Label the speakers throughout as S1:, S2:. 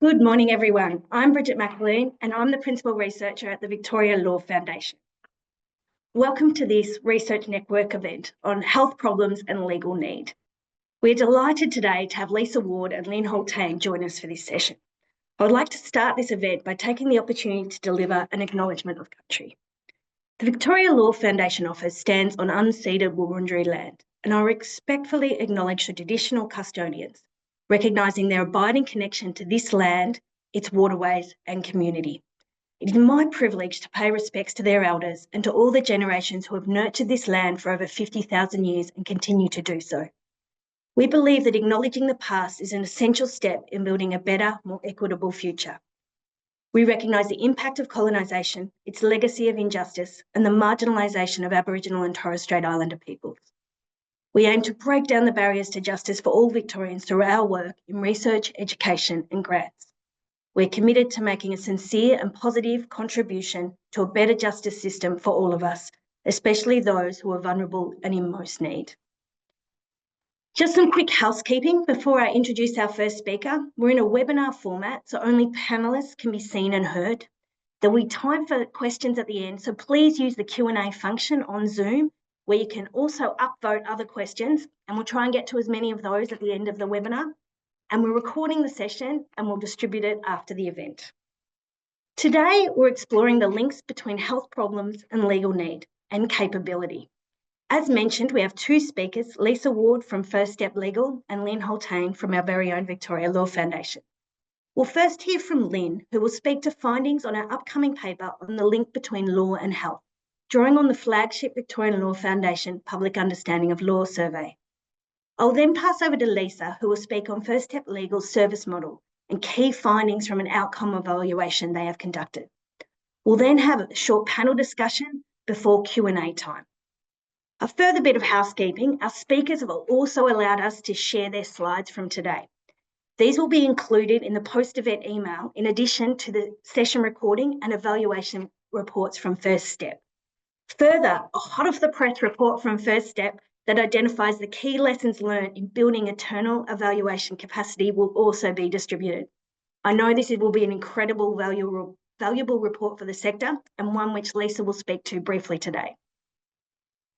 S1: Good morning, everyone. I'm Bridget McAloon, and I'm the Principal Researcher at the Victoria Law Foundation. Welcome to this Research Network event on health problems and legal need. We're delighted today to have Lisa Ward and Lynn Holtain join us for this session. I would like to start this event by taking the opportunity to deliver an acknowledgement of country. The Victoria Law Foundation office stands on unceded Wurundjeri land, and I respectfully acknowledge the traditional custodians, recognising their abiding connection to this land, its waterways and community. It is my privilege to pay respects to their elders and to all the generations who have nurtured this land for over 50,000 years and continue to do so. We believe that acknowledging the past is an essential step in building a better, more equitable future. We recognise the impact of colonisation, its legacy of injustice, and the marginalisation of Aboriginal and Torres Strait Islander peoples. We aim to break down the barriers to justice for all Victorians through our work in research, education and grants. We're committed to making a sincere and positive contribution to a better justice system for all of us, especially those who are vulnerable and in most need. Just some quick housekeeping before I introduce our first speaker. We're in a webinar format, so only panellists can be seen and heard. There'll be time for questions at the end, so please use the Q&A function on Zoom, where you can also upvote other questions, and we'll try and get to as many of those at the end of the webinar. And we're recording the session and we'll distribute it after the event. Today, we're exploring the links between health problems and legal need and capability. As mentioned, we have two speakers, Lisa Ward from First Step Legal and Lynn Holtain from our very own Victoria Law Foundation. We'll first hear from Lynn, who will speak to findings on our upcoming paper on the link between law and health, drawing on the flagship Victorian Law Foundation Public Understanding of Law survey. I'll then pass over to Lisa, who will speak on First Step Legal's service model and key findings from an outcome evaluation they have conducted. We'll then have a short panel discussion before Q&A time. A further bit of housekeeping, our speakers have also allowed us to share their slides from today. These will be included in the post-event email, in addition to the session recording and evaluation reports from First Step. Further, a hot off the press report from First Step that identifies the key lessons learned in building internal evaluation capacity will also be distributed. I know this will be an incredible, valuable report for the sector and one which Lisa will speak to briefly today.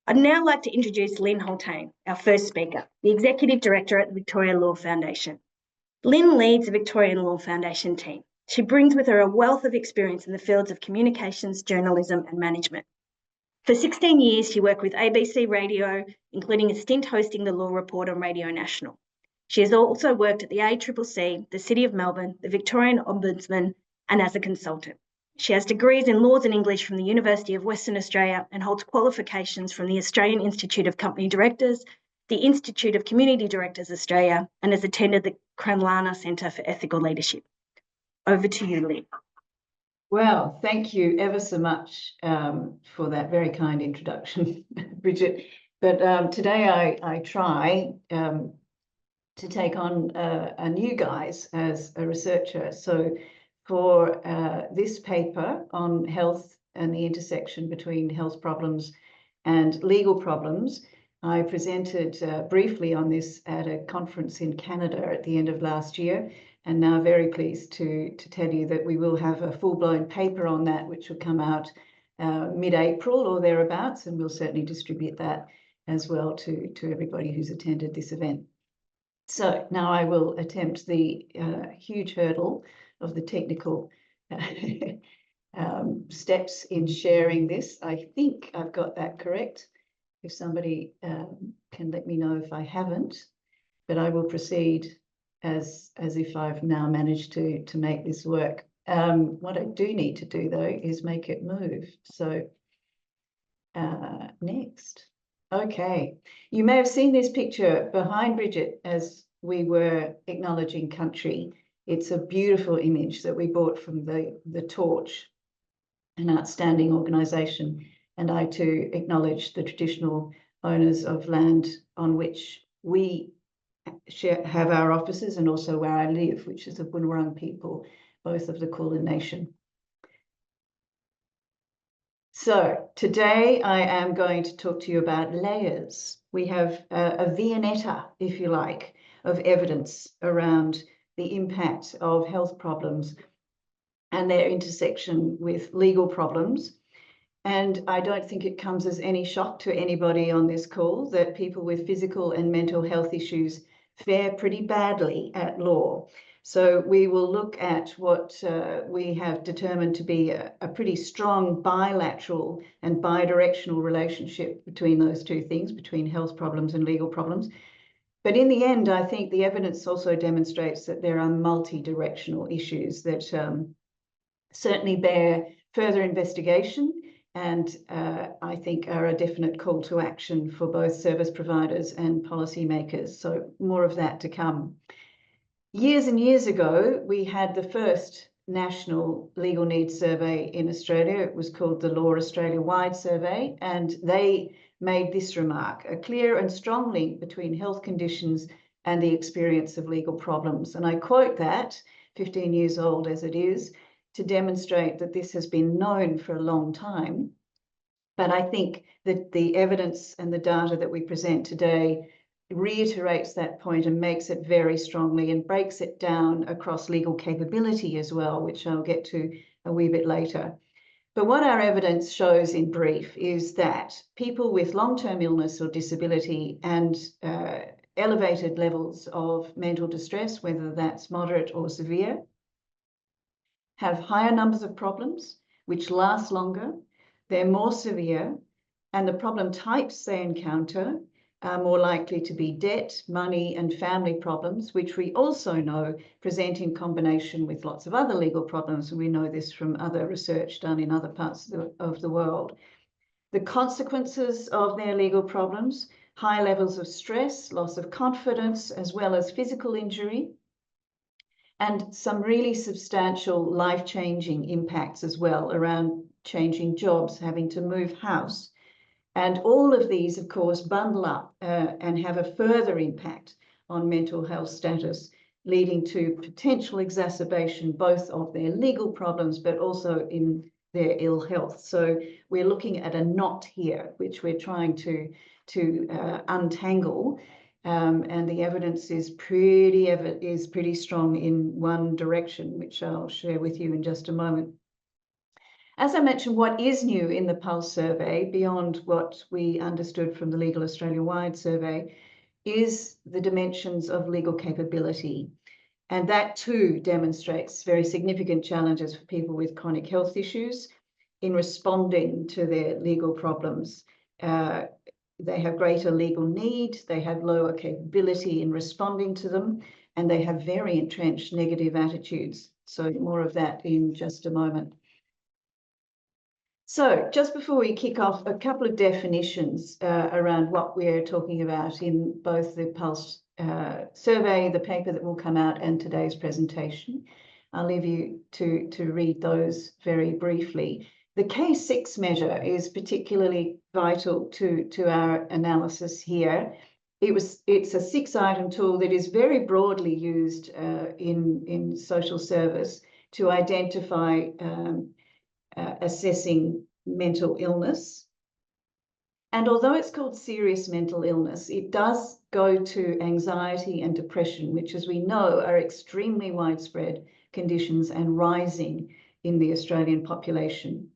S1: I'd now like to introduce Lynn Holtain, our first speaker, the Executive Director at the Victoria Law Foundation. Lynn leads the Victorian Law Foundation team. She brings with her a wealth of experience in the fields of communications, journalism and management. For 16 years, she worked with ABC Radio, including a stint hosting the Law Report on Radio National. She has also worked at the ACCC, the City of Melbourne, the Victorian Ombudsman, and as a consultant. She has degrees in Laws and English from the University of Western Australia and holds qualifications from the Australian Institute of Company Directors, the Institute of Community Directors Australia, and has attended the Cranlana Centre for Ethical Leadership. Over to you, Lynn.
S2: Well, thank you ever so much for that very kind introduction, Bridget. But today I try to take on a new guise as a researcher. So for this paper on health and the intersection between health problems and legal problems, I presented briefly on this at a conference in Canada at the end of last year, and now very pleased to tell you that we will have a full-blown paper on that, which will come out mid-April or thereabouts, and we'll certainly distribute that as well to everybody who's attended this event. So now I will attempt the huge hurdle of the technical steps in sharing this. I think I've got that correct. If somebody can let me know if I haven't, but I will proceed as if I've now managed to make this work. What I do need to do though is make it move. So next. Okay, you may have seen this picture behind Bridget as we were acknowledging country. It's a beautiful image that we bought from the Torch, an outstanding organisation, and I too acknowledge the traditional owners of land on which we have our offices and also where I live, which is the Boon Wurrung people, both of the Kulin Nation. So today I am going to talk to you about layers. We have a vignetta, if you like, of evidence around the impact of health problems and their intersection with legal problems. And I don't think it comes as any shock to anybody on this call that people with physical and mental health issues fare pretty badly at law. So we will look at what we have determined to be a pretty strong bilateral and bidirectional relationship between those two things, between health problems and legal problems. But in the end, I think the evidence also demonstrates that there are multi-directional issues that certainly bear further investigation, and I think are a definite call to action for both service providers and policymakers. So more of that to come. Years and years ago, we had the first national legal needs survey in Australia. It was called the Law Australia-wide survey, and they made this remark: a clear and strong link between health conditions and the experience of legal problems. And I quote that, 15 years old as it is, to demonstrate that this has been known for a long time. But I think that the evidence and the data that we present today reiterates that point and makes it very strongly and breaks it down across legal capability as well, which I'll get to a wee bit later. But what our evidence shows in brief is that people with long-term illness or disability and elevated levels of mental distress, whether that's moderate or severe, have higher numbers of problems which last longer, they're more severe, and the problem types they encounter are more likely to be debt, money, and family problems, which we also know present in combination with lots of other legal problems, and we know this from other research done in other parts of the world. The consequences of their legal problems: high levels of stress, loss of confidence, as well as physical injury, and some really substantial life-changing impacts as well around changing jobs, having to move house. And all of these, of course, bundle up and have a further impact on mental health status, leading to potential exacerbation both of their legal problems, but also in their ill health. So we're looking at a knot here, which we're trying to untangle. And the evidence is pretty strong in one direction, which I'll share with you in just a moment. As I mentioned, what is new in the Pulse survey, beyond what we understood from the Legal Australia-wide survey, is the dimensions of legal capability. And that too demonstrates very significant challenges for people with chronic health issues in responding to their legal problems. They have greater legal need, they have lower capability in responding to them, and they have very entrenched negative attitudes. So more of that in just a moment. So just before we kick off, a couple of definitions around what we're talking about in both the Pulse survey, the paper that will come out, and today's presentation. I'll leave you to read those very briefly. The K6 measure is particularly vital to our analysis here. It's a 6-item tool that is very broadly used in social service to identify assessing mental illness. And although it's called serious mental illness, it does go to anxiety and depression, which, as we know, are extremely widespread conditions and rising in the Australian population.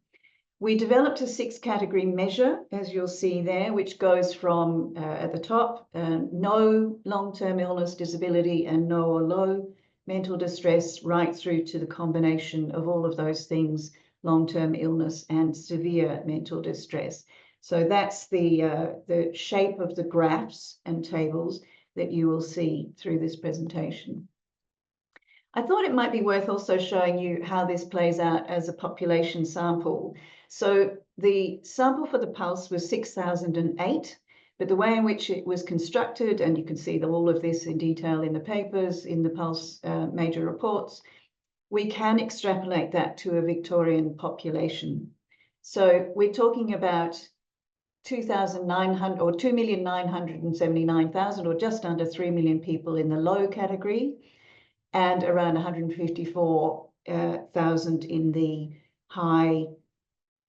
S2: We developed a 6-category measure, as you'll see there, which goes from at the top, no long-term illness, disability, and no or low mental distress, right through to the combination of all of those things, long-term illness and severe mental distress. So that's the shape of the graphs and tables that you will see through this presentation. I thought it might be worth also showing you how this plays out as a population sample. So the sample for the Pulse was 6,008, but the way in which it was constructed, and you can see all of this in detail in the papers, in the Pulse major reports, we can extrapolate that to a Victorian population. So we're talking about 2,900 or 2,979,000, or just under 3 million people in the low category, and around 154,000 in the high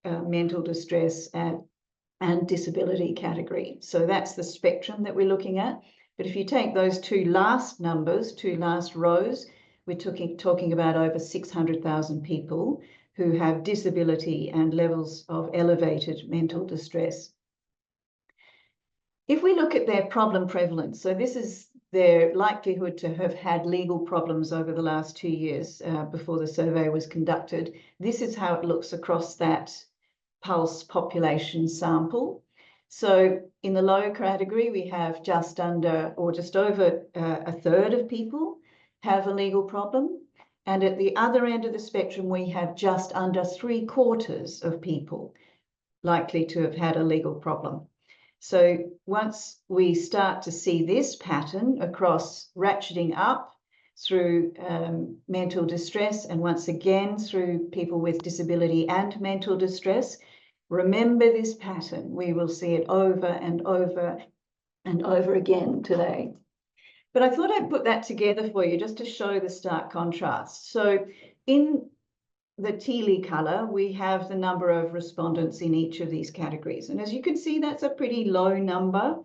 S2: mental distress and disability category. So that's the spectrum that we're looking at. But if you take those two last numbers, two last rows, we're talking about over 600,000 people who have disability and levels of elevated mental distress. If we look at their problem prevalence, so this is their likelihood to have had legal problems over the last 2 years before the survey was conducted, this is how it looks across that Pulse population sample. So in the low category, we have just under or just over a third of people have a legal problem. And at the other end of the spectrum, we have just under 3/4 of people likely to have had a legal problem. So once we start to see this pattern across ratcheting up through mental distress, and once again through people with disability and mental distress, remember this pattern. We will see it over and over and over again today. But I thought I'd put that together for you just to show the stark contrast. So in the tealy color, we have the number of respondents in each of these categories. And as you can see, that's a pretty low number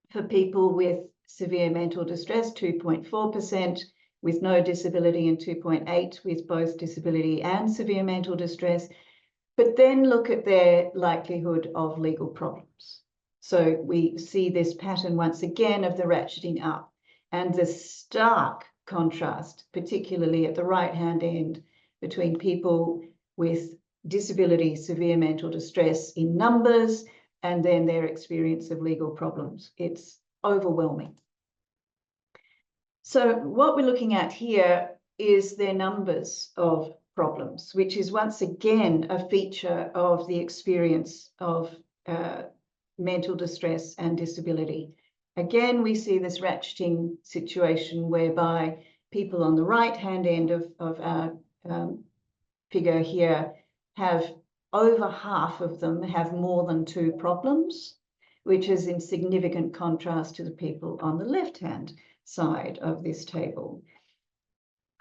S2: for people with severe mental distress, 2.4%, with no disability, and 2.8% with both disability and severe mental distress. But then look at their likelihood of legal problems. So we see this pattern once again of the ratcheting up, and the stark contrast, particularly at the right-hand end, between people with disability, severe mental distress in numbers, and then their experience of legal problems. It's overwhelming. So what we're looking at here is their numbers of problems, which is once again a feature of the experience of mental distress and disability. Again, we see this ratcheting situation whereby people on the right-hand end of our figure here have over half of them have more than 2 problems, which is in significant contrast to the people on the left-hand side of this table.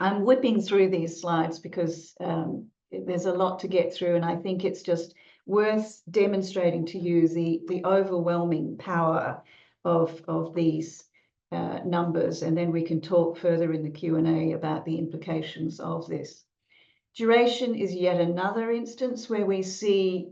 S2: I'm whipping through these slides because there's a lot to get through, and I think it's just worth demonstrating to you the overwhelming power of these numbers, and then we can talk further in the Q&A about the implications of this. Duration is yet another instance where we see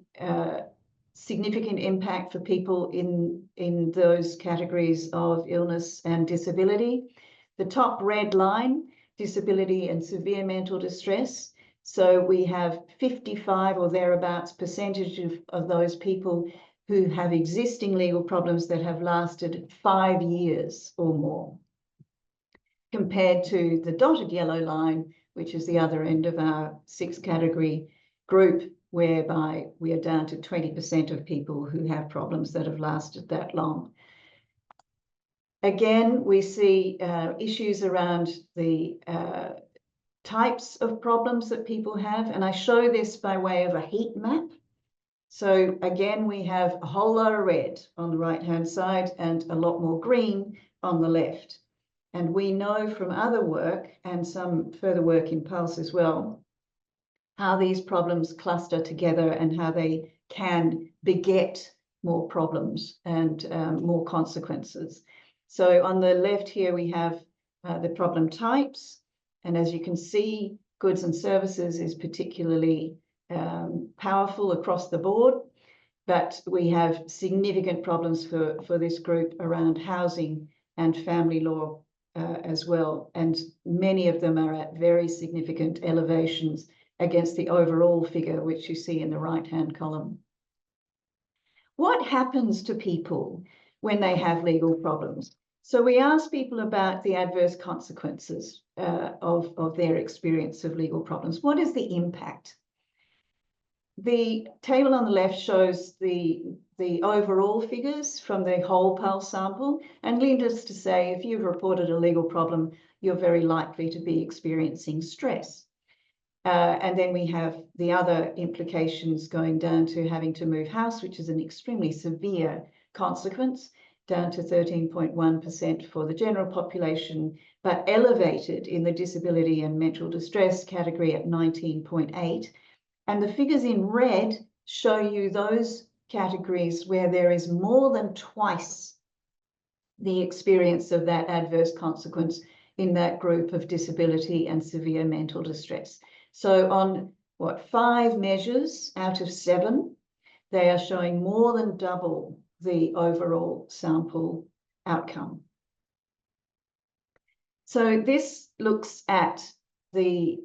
S2: significant impact for people in those categories of illness and disability. The top red line, disability and severe mental distress. So we have 55 or thereabouts percentage of those people who have existing legal problems that have lasted 5 years or more, compared to the dotted yellow line, which is the other end of our 6 category group, whereby we are down to 20% of people who have problems that have lasted that long. Again, we see issues around the types of problems that people have, and I show this by way of a heat map. So again, we have a whole lot of red on the right-hand side and a lot more green on the left. And we know from other work and some further work in Pulse as well, how these problems cluster together and how they can beget more problems and more consequences. So on the left here, we have the problem types. And as you can see, goods and services is particularly powerful across the board, but we have significant problems for this group around housing and family law as well. And many of them are at very significant elevations against the overall figure, which you see in the right-hand column. What happens to people when they have legal problems? So we ask people about the adverse consequences of their experience of legal problems. What is the impact? The table on the left shows the overall figures from the whole Pulse sample, and needless to say, if you've reported a legal problem, you're very likely to be experiencing stress. And then we have the other implications going down to having to move house, which is an extremely severe consequence, down to 13.1% for the general population, but elevated in the disability and mental distress category at 19.8%. And the figures in red show you those categories where there is more than twice the experience of that adverse consequence in that group of disability and severe mental distress. So on 5 measures out of 7, they are showing more than double the overall sample outcome. So this looks at the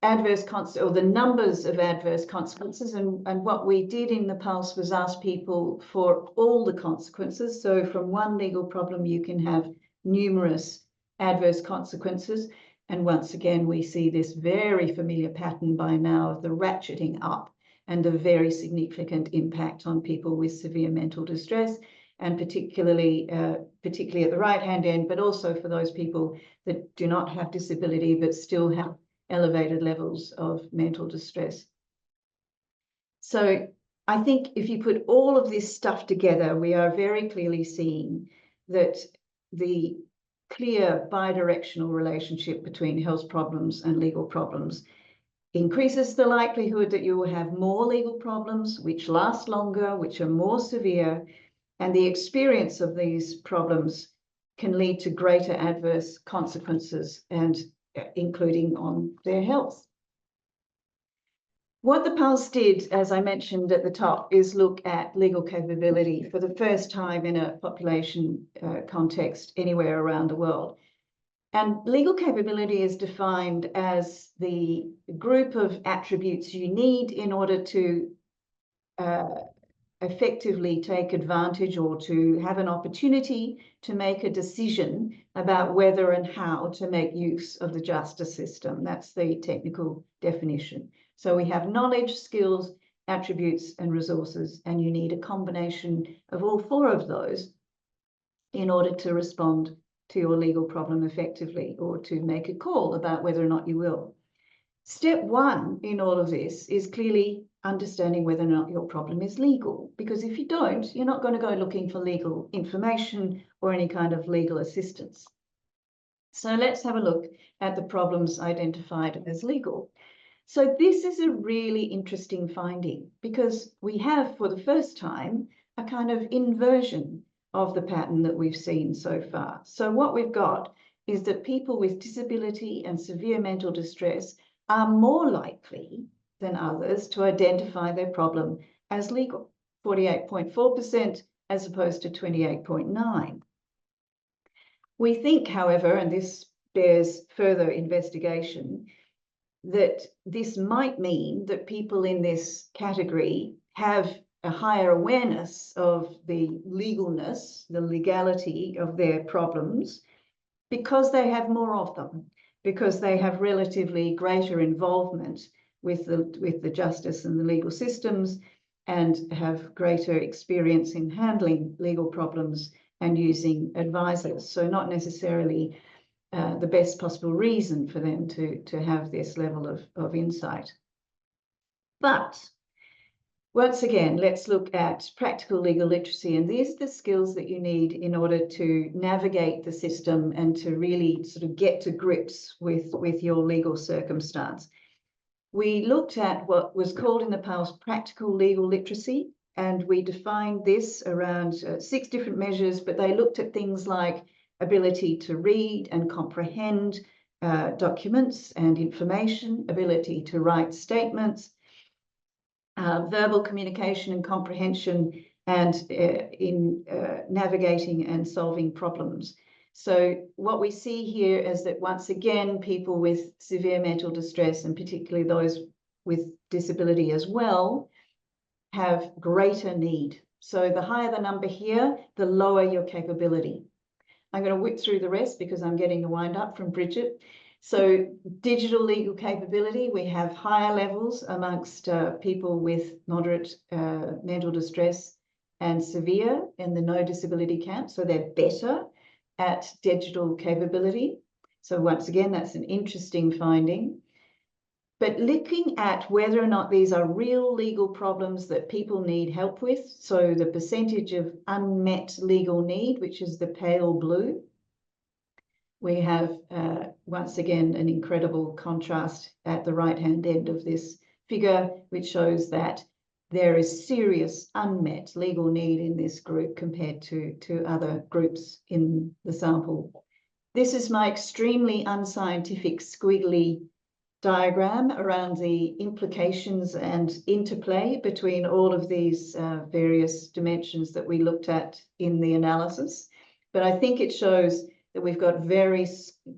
S2: the numbers of adverse consequences, and what we did in the Pulse was ask people for all the consequences. So from one legal problem you can have numerous adverse consequences, and once again we see this very familiar pattern by now of the ratcheting up and the very significant impact on people with severe mental distress, and particularly at the right-hand end, but also for those people that do not have disability but still have elevated levels of mental distress. So I think if you put all of this stuff together, we are very clearly seeing that the clear bidirectional relationship between health problems and legal problems increases the likelihood that you will have more legal problems, which last longer, which are more severe, and the experience of these problems can lead to greater adverse consequences, and including on their health. What the Pulse did, as I mentioned at the top, is look at legal capability for the first time in a population context anywhere around the world. And legal capability is defined as the group of attributes you need in order to effectively take advantage or to have an opportunity to make a decision about whether and how to make use of the justice system. That's the technical definition. So we have knowledge, skills, attributes, and resources, and you need a combination of all 4 of those in order to respond to your legal problem effectively, or to make a call about whether or not you will. Step 1 in all of this is clearly understanding whether or not your problem is legal, because if you don't, you're not going to go looking for legal information or any kind of legal assistance. So let's have a look at the problems identified as legal. So this is a really interesting finding, because we have, for the first time, a kind of inversion of the pattern that we've seen so far. So what we've got is that people with disability and severe mental distress are more likely than others to identify their problem as legal, 48.4% as opposed to 28.9%. We think, however, and this bears further investigation, that this might mean that people in this category have a higher awareness of the legalness, the legality of their problems, because they have more of them, because they have relatively greater involvement with the justice and the legal systems, and have greater experience in handling legal problems and using advisors. So not necessarily the best possible reason for them to have this level of insight. But once again, let's look at practical legal literacy, and these are the skills that you need in order to navigate the system and to really sort of get to grips with your legal circumstance. We looked at what was called in the past practical legal literacy, and we defined this around 6 different measures, but they looked at things like ability to read and comprehend documents and information, ability to write statements, verbal communication and comprehension, and in navigating and solving problems. So what we see here is that once again, people with severe mental distress, and particularly those with disability as well, have greater need. So the higher the number here, the lower your capability. I'm going to whip through the rest because I'm getting the wind up from Bridget. So digital legal capability, we have higher levels amongst people with moderate mental distress and severe in the no disability camp. So they're better at digital capability. So once again, that's an interesting finding. But looking at whether or not these are real legal problems that people need help with, so the percentage of unmet legal need, which is the pale blue, we have once again an incredible contrast at the right-hand end of this figure, which shows that there is serious unmet legal need in this group compared to other groups in the sample. This is my extremely unscientific squiggly diagram around the implications and interplay between all of these various dimensions that we looked at in the analysis. But I think it shows that we've got very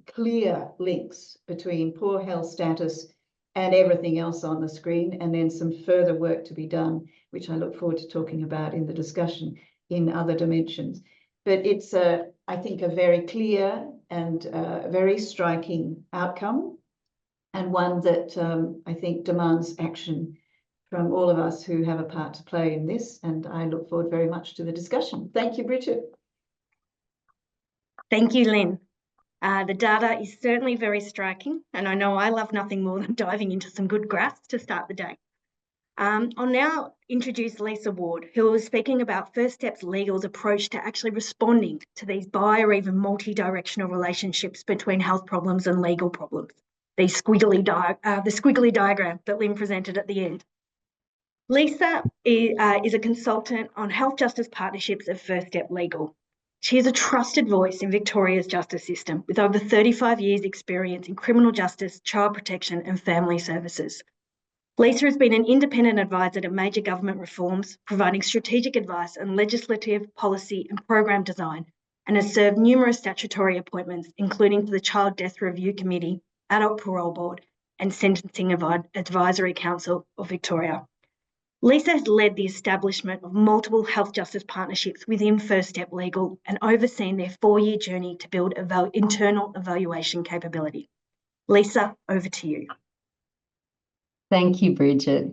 S2: clear links between poor health status and everything else on the screen, and then some further work to be done, which I look forward to talking about in the discussion in other dimensions. But it's, I think, a very clear and very striking outcome, and one that I think demands action from all of us who have a part to play in this. And I look forward very much to the discussion. Thank you, Bridget.
S1: Thank you, Lynn. The data is certainly very striking, and I know I love nothing more than diving into some good graphs to start the day. I'll now introduce Lisa Ward, who was speaking about First Steps Legal's approach to actually responding to these bi or even multi-directional relationships between health problems and legal problems, the squiggly diagram that Lynn presented at the end. Lisa is a consultant on health justice partnerships at First Step Legal. She is a trusted voice in Victoria's justice system with over 35 years' experience in criminal justice, child protection and family services. Lisa has been an independent advisor to major government reforms, providing strategic advice on legislative, policy and program design, and has served numerous statutory appointments, including for the Child Death Review Committee, Adult Parole Board and Sentencing Advisory Council of Victoria. Lisa has led the establishment of multiple health justice partnerships within First Step Legal and overseen their 4-year journey to build internal evaluation capability. Lisa, over to you.
S3: Thank you, Bridget.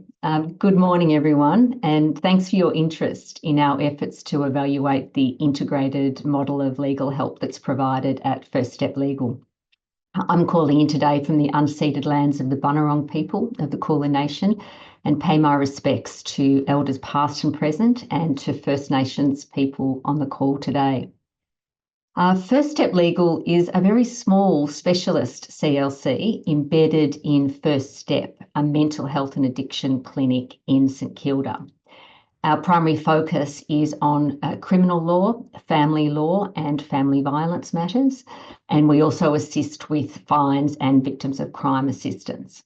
S3: Good morning, everyone, and thanks for your interest in our efforts to evaluate the integrated model of legal help that's provided at First Step Legal. I'm calling in today from the unceded lands of the Bunurong people of the Kulin Nation and pay my respects to Elders past and present and to First Nations people on the call today. First Step Legal is a very small specialist CLC embedded in First Step, a mental health and addiction clinic in St Kilda. Our primary focus is on criminal law, family law and family violence matters, and we also assist with fines and victims of crime assistance.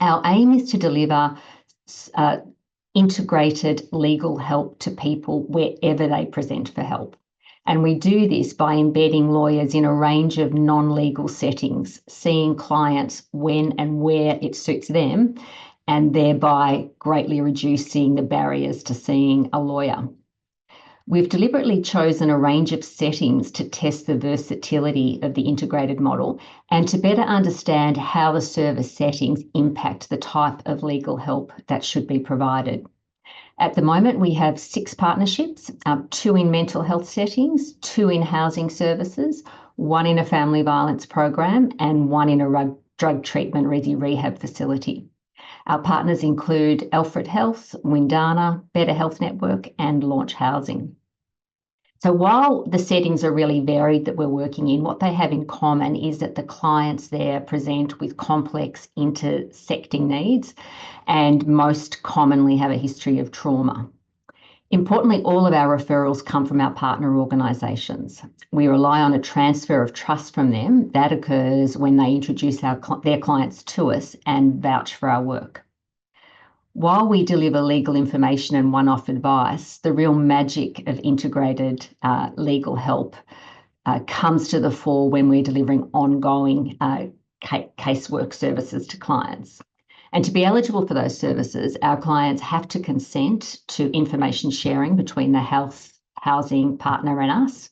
S3: Our aim is to deliver integrated legal help to people wherever they present for help. And we do this by embedding lawyers in a range of non-legal settings, seeing clients when and where it suits them, and thereby greatly reducing the barriers to seeing a lawyer. We've deliberately chosen a range of settings to test the versatility of the integrated model and to better understand how the service settings impact the type of legal help that should be provided. At the moment, we have 6 partnerships, 2 in mental health settings, 2 in housing services, 1 in a family violence program and 1 in a drug treatment rehab facility. Our partners include Alfred Health, Windana, Better Health Network and Launch Housing. So while the settings are really varied that we're working in, what they have in common is that the clients there present with complex intersecting needs and most commonly have a history of trauma. Importantly, all of our referrals come from our partner organisations. We rely on a transfer of trust from them that occurs when they introduce their clients to us and vouch for our work. While we deliver legal information and one-off advice, the real magic of integrated legal help comes to the fore when we're delivering ongoing casework services to clients. And to be eligible for those services, our clients have to consent to information sharing between the health housing partner and us.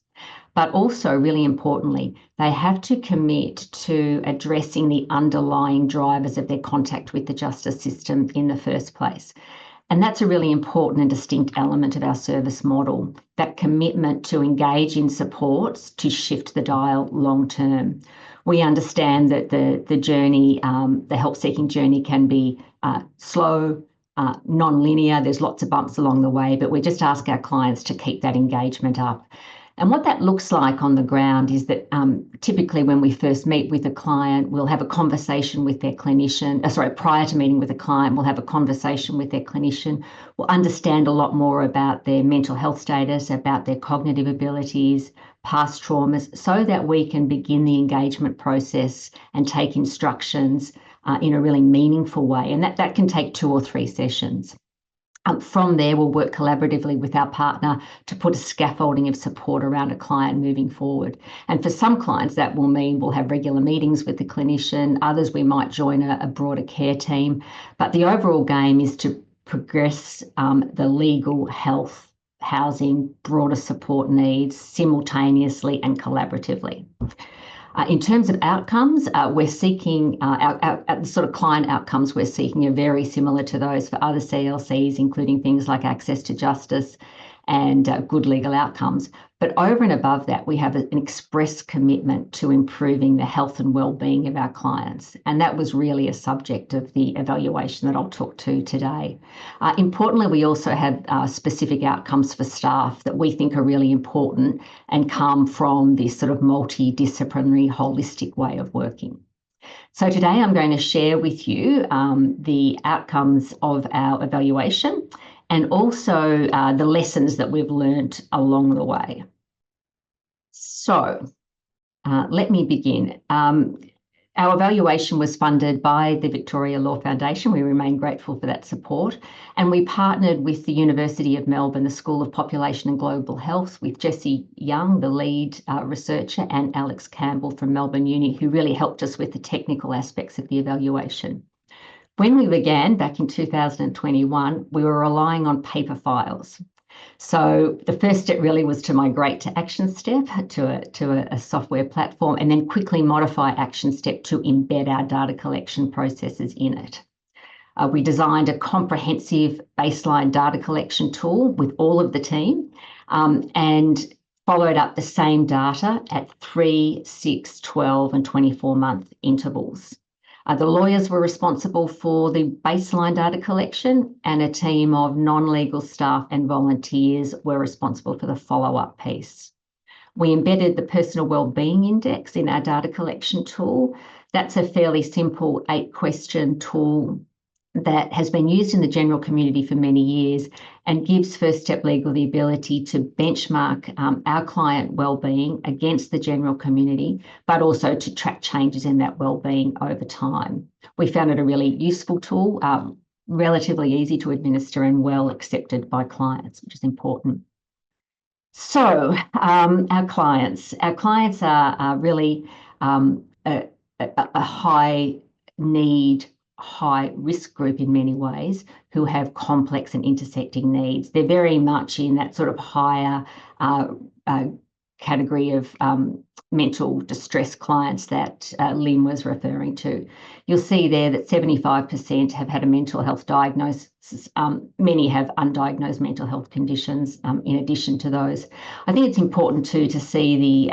S3: But also, really importantly, they have to commit to addressing the underlying drivers of their contact with the justice system in the first place. And that's a really important and distinct element of our service model, that commitment to engage in supports to shift the dial long term. We understand that the journey, the help-seeking journey can be slow, non-linear. There's lots of bumps along the way, but we just ask our clients to keep that engagement up. And what that looks like on the ground is that typically when we first meet with a client, we'll have a conversation with their clinician. Prior to meeting with a client, we'll have a conversation with their clinician. We'll understand a lot more about their mental health status, about their cognitive abilities, past traumas, so that we can begin the engagement process and take instructions in a really meaningful way. And that can take 2 or 3 sessions. From there, we'll work collaboratively with our partner to put a scaffolding of support around a client moving forward. And for some clients, that will mean we'll have regular meetings with the clinician. Others, we might join a broader care team. But the overall game is to progress the legal, health, housing, broader support needs simultaneously and collaboratively. In terms of outcomes, we're seeking, the sort of client outcomes we're seeking are very similar to those for other CLCs, including things like access to justice and good legal outcomes. But over and above that, we have an express commitment to improving the health and well-being of our clients. And that was really a subject of the evaluation that I'll talk to today. Importantly, we also have specific outcomes for staff that we think are really important and come from this sort of multidisciplinary, holistic way of working. So today I'm going to share with you the outcomes of our evaluation and also the lessons that we've learned along the way. So let me begin. Our evaluation was funded by the Victoria Law Foundation. We remain grateful for that support. And we partnered with the University of Melbourne, the School of Population and Global Health, with Jessie Young, the lead researcher, and Alex Campbell from Melbourne Uni, who really helped us with the technical aspects of the evaluation. When we began back in 2021, we were relying on paper files. So the first step really was to migrate to ActionStep, to a software platform, and then quickly modify ActionStep to embed our data collection processes in it. We designed a comprehensive baseline data collection tool with all of the team and followed up the same data at 3, 6, 12 and 24-month intervals. The lawyers were responsible for the baseline data collection, and a team of non-legal staff and volunteers were responsible for the follow-up piece. We embedded the personal wellbeing index in our data collection tool. That's a fairly simple 8-question tool that has been used in the general community for many years and gives First Step Legal the ability to benchmark our client wellbeing against the general community, but also to track changes in that wellbeing over time. We found it a really useful tool, relatively easy to administer and well accepted by clients, which is important. So our clients are really a high need, high risk group in many ways, who have complex and intersecting needs. They're very much in that sort of higher category of mental distress clients that Lynn was referring to. You'll see there that 75% have had a mental health diagnosis. Many have undiagnosed mental health conditions in addition to those. I think it's important too to see the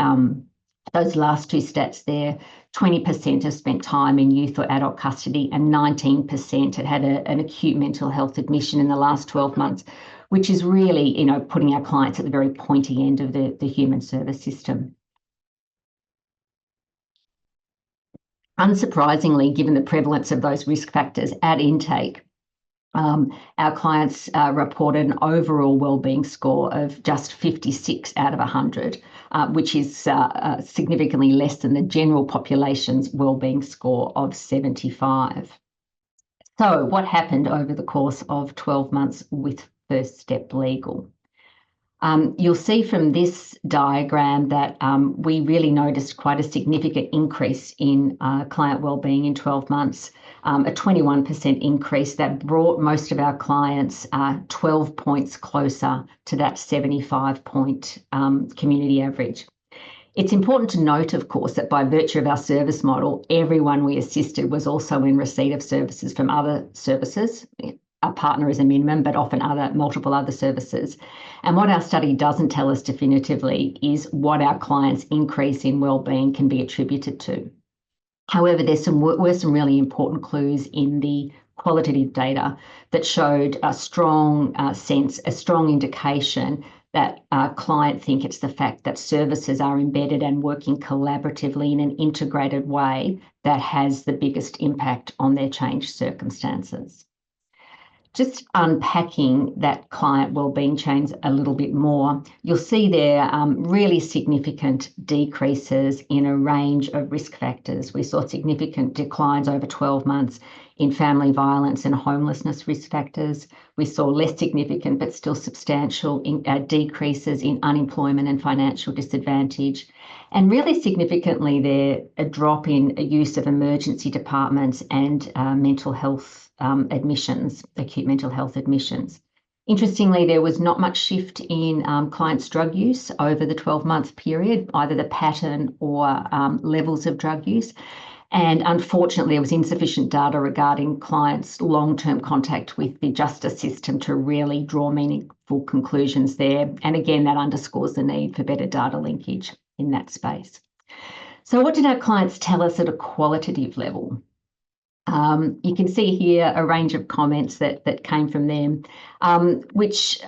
S3: those last 2 stats there. 20% have spent time in youth or adult custody, and 19% had an acute mental health admission in the last 12 months, which is really, putting our clients at the very pointy end of the human service system. Unsurprisingly, given the prevalence of those risk factors at intake, our clients reported an overall wellbeing score of just 56 out of 100, which is significantly less than the general population's wellbeing score of 75. So what happened over the course of 12 months with First Step Legal? You'll see from this diagram that we really noticed quite a significant increase in client wellbeing in 12 months, a 21% increase that brought most of our clients 12 points closer to that 75-point community average. It's important to note, of course, that by virtue of our service model, everyone we assisted was also in receipt of services from other services. Our partner is a minimum, but often multiple other services. And what our study doesn't tell us definitively is what our clients' increase in wellbeing can be attributed to. However, were some really important clues in the qualitative data that showed a strong a strong indication that our clients think it's the fact that services are embedded and working collaboratively in an integrated way that has the biggest impact on their changed circumstances. Just unpacking that client wellbeing change a little bit more, you'll see there really significant decreases in a range of risk factors. We saw significant declines over 12 months in family violence and homelessness risk factors. We saw less significant but still substantial decreases in unemployment and financial disadvantage. And really significantly there, a drop in use of emergency departments and mental health admissions, acute mental health admissions. Interestingly, there was not much shift in clients' drug use over the 12-month period, either the pattern or levels of drug use. And unfortunately, there was insufficient data regarding clients' long-term contact with the justice system to really draw meaningful conclusions there. And again, that underscores the need for better data linkage in that space. So what did our clients tell us at a qualitative level? You can see here a range of comments that came from them, which,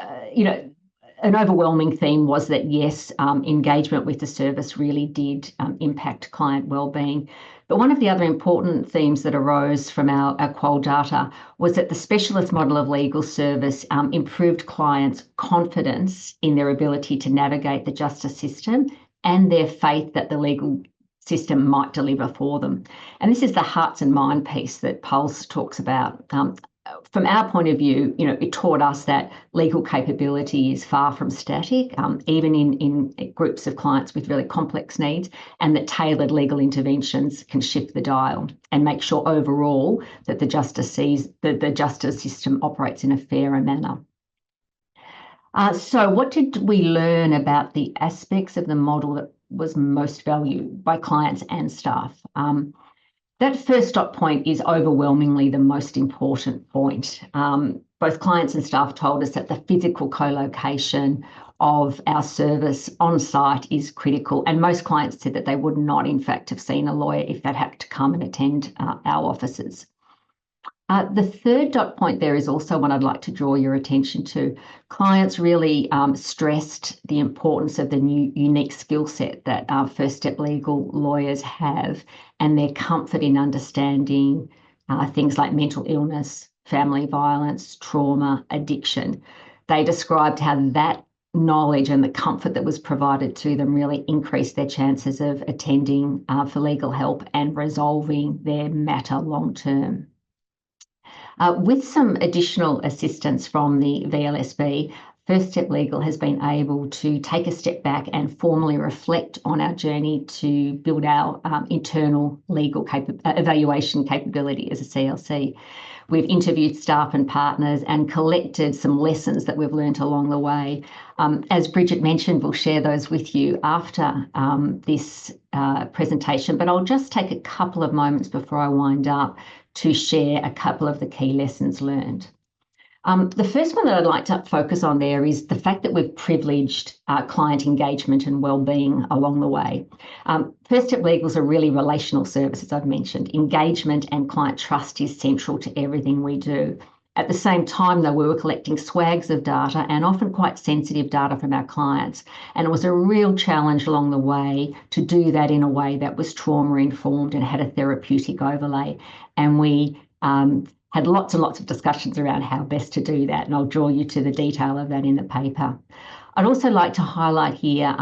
S3: an overwhelming theme was that, yes, engagement with the service really did impact client wellbeing. But one of the other important themes that arose from our qual data was that the specialist model of legal service improved clients' confidence in their ability to navigate the justice system and their faith that the legal system might deliver for them. And this is the hearts and mind piece that Pulse talks about. From our point of view, it taught us that legal capability is far from static, even in groups of clients with really complex needs, and that tailored legal interventions can shift the dial and make sure overall that the justice system operates in a fairer manner. So what did we learn about the aspects of the model that was most valued by clients and staff? That first stop point is overwhelmingly the most important point. Both clients and staff told us that the physical co-location of our service on site is critical, and most clients said that they would not, in fact, have seen a lawyer if they'd had to come and attend our offices. The third dot point there is also one I'd like to draw your attention to. Clients really stressed the importance of the new unique skill set that our First Step Legal lawyers have, and their comfort in understanding things like mental illness, family violence, trauma, addiction. They described how that knowledge and the comfort that was provided to them really increased their chances of attending for legal help and resolving their matter long term. With some additional assistance from the VLSB, First Step Legal has been able to take a step back and formally reflect on our journey to build our internal legal evaluation capability as a CLC. We've interviewed staff and partners and collected some lessons that we've learned along the way. As Bridget mentioned, we'll share those with you after this presentation, but I'll just take a couple of moments before I wind up to share a couple of the key lessons learned. The first one that I'd like to focus on there is the fact that we've privileged client engagement and wellbeing along the way. First Step Legal is a really relational service, as I've mentioned. Engagement and client trust is central to everything we do. At the same time, though, we were collecting swags of data and often quite sensitive data from our clients. And it was a real challenge along the way to do that in a way that was trauma-informed and had a therapeutic overlay. And we had lots and lots of discussions around how best to do that, and I'll draw you to the detail of that in the paper. I'd also like to highlight here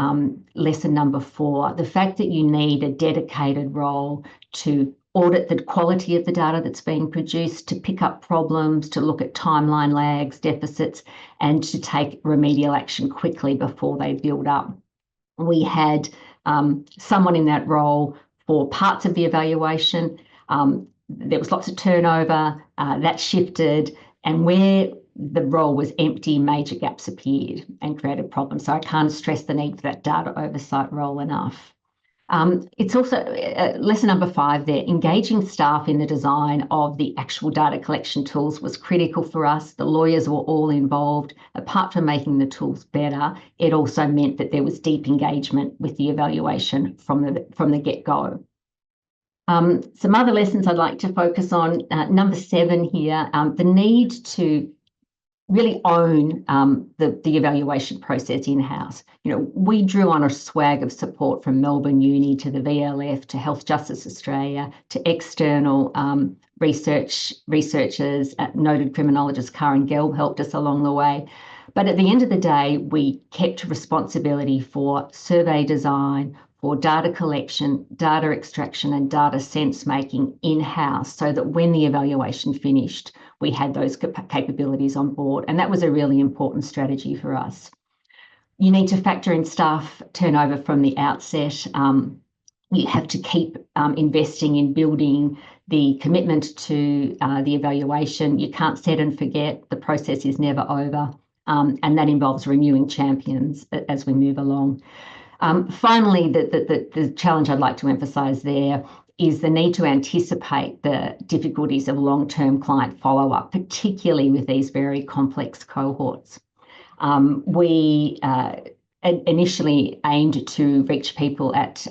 S3: lesson number 4, the fact that you need a dedicated role to audit the quality of the data that's being produced, to pick up problems, to look at timeline lags, deficits, and to take remedial action quickly before they build up. We had someone in that role for parts of the evaluation. There was lots of turnover, that shifted, and where the role was empty, major gaps appeared and created problems. So I can't stress the need for that data oversight role enough. It's also lesson number 5 there, engaging staff in the design of the actual data collection tools was critical for us. The lawyers were all involved. Apart from making the tools better, it also meant that there was deep engagement with the evaluation from the get-go. Some other lessons I'd like to focus on. Number 7 here, the need to really own the evaluation process in-house. We drew on a swag of support from Melbourne Uni to the VLF to Health Justice Australia to external researchers. Noted criminologist Karen Gelb helped us along the way. But at the end of the day, we kept responsibility for survey design, for data collection, data extraction, and data sense making in-house, so that when the evaluation finished, we had those capabilities on board. And that was a really important strategy for us. You need to factor in staff turnover from the outset. You have to keep investing in building the commitment to the evaluation. You can't set and forget. The process is never over. And that involves renewing champions as we move along. Finally, the challenge I'd like to emphasise there is the need to anticipate the difficulties of long-term client follow-up, particularly with these very complex cohorts. We initially aimed to reach people at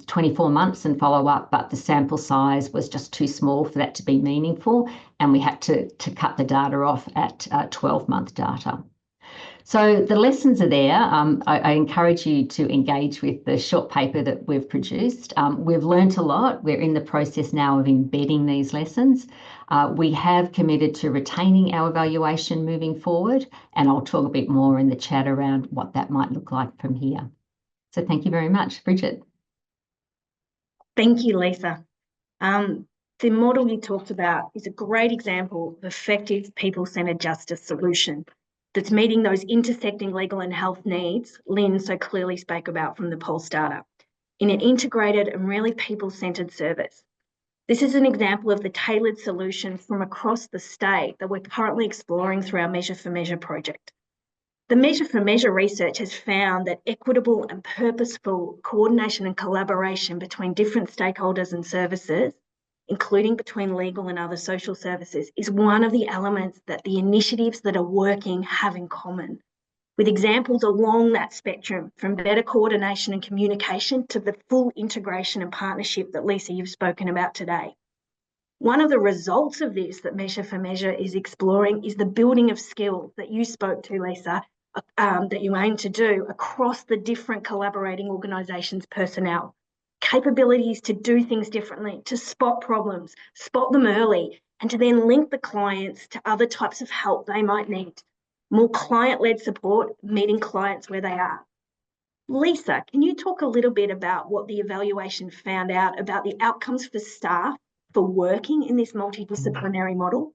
S3: 24 months and follow up, but the sample size was just too small for that to be meaningful, and we had to cut the data off at 12-month data. So the lessons are there. I encourage you to engage with the short paper that we've produced. We've learnt a lot. We're in the process now of embedding these lessons. We have committed to retaining our evaluation moving forward, and I'll talk a bit more in the chat around what that might look like from here. So thank you very much, Bridget.
S1: Thank you, Lisa. The model you talked about is a great example of effective people-centred justice solution that's meeting those intersecting legal and health needs Lynn so clearly spoke about from the Pulse data in an integrated and really people-centred service. This is an example of the tailored solution from across the state that we're currently exploring through our Measure for Measure project. The Measure for Measure research has found that equitable and purposeful coordination and collaboration between different stakeholders and services, including between legal and other social services, is one of the elements that the initiatives that are working have in common, with examples along that spectrum, from better coordination and communication to the full integration and partnership that, Lisa, you've spoken about today. One of the results of this that Measure for Measure is exploring is the building of skills that you spoke to, Lisa, that you aim to do across the different collaborating organisations' personnel. Capabilities to do things differently, to spot problems, spot them early, and to then link the clients to other types of help they might need. More client-led support, meeting clients where they are. Lisa, can you talk a little bit about what the evaluation found out about the outcomes for staff for working in this multidisciplinary model?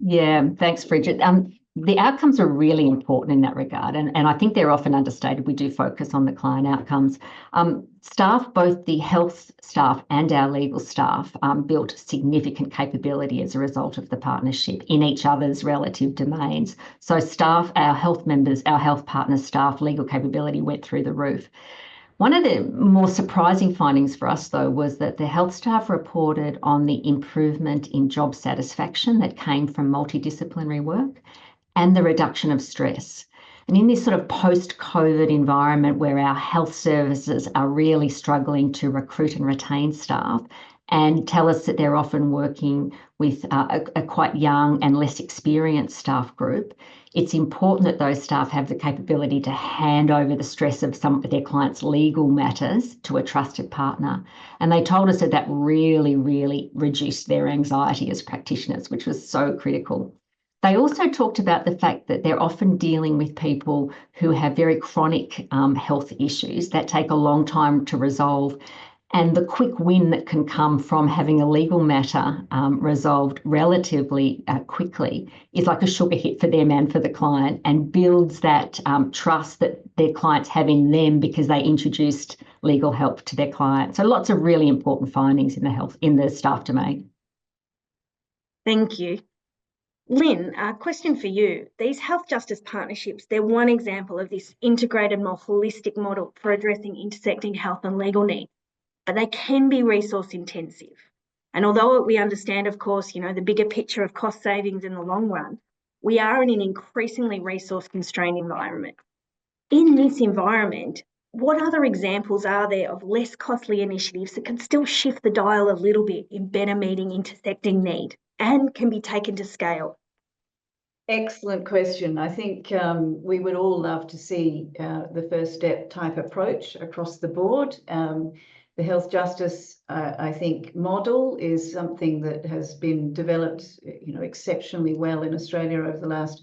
S3: Yeah, thanks, Bridget. The outcomes are really important in that regard, and I think they're often understated. We do focus on the client outcomes. Staff, both the health staff and our legal staff, built significant capability as a result of the partnership in each other's relative domains. So staff, our health members, our health partners' staff, legal capability went through the roof. One of the more surprising findings for us, though, was that the health staff reported on the improvement in job satisfaction that came from multidisciplinary work and the reduction of stress. And in this sort of post-COVID environment where our health services are really struggling to recruit and retain staff, and tell us that they're often working with a quite young and less experienced staff group, it's important that those staff have the capability to hand over the stress of some of their clients' legal matters to a trusted partner. And they told us that that really, really reduced their anxiety as practitioners, which was so critical. They also talked about the fact that they're often dealing with people who have very chronic health issues that take a long time to resolve. And the quick win that can come from having a legal matter resolved relatively quickly is like a sugar hit for them and for the client, and builds that trust that their clients have in them because they introduced legal help to their client. So lots of really important findings in the staff domain.
S1: Thank you. Lynn, a question for you. These health justice partnerships, they're one example of this integrated, more holistic model for addressing intersecting health and legal needs, but they can be resource intensive. And although we understand, of course, the bigger picture of cost savings in the long run, we are in an increasingly resource constrained environment. In this environment, what other examples are there of less costly initiatives that can still shift the dial a little bit in better meeting intersecting need and can be taken to scale?
S2: Excellent question. I think we would all love to see the first step type approach across the board. The health justice, I think, model is something that has been developed, exceptionally well in Australia over the last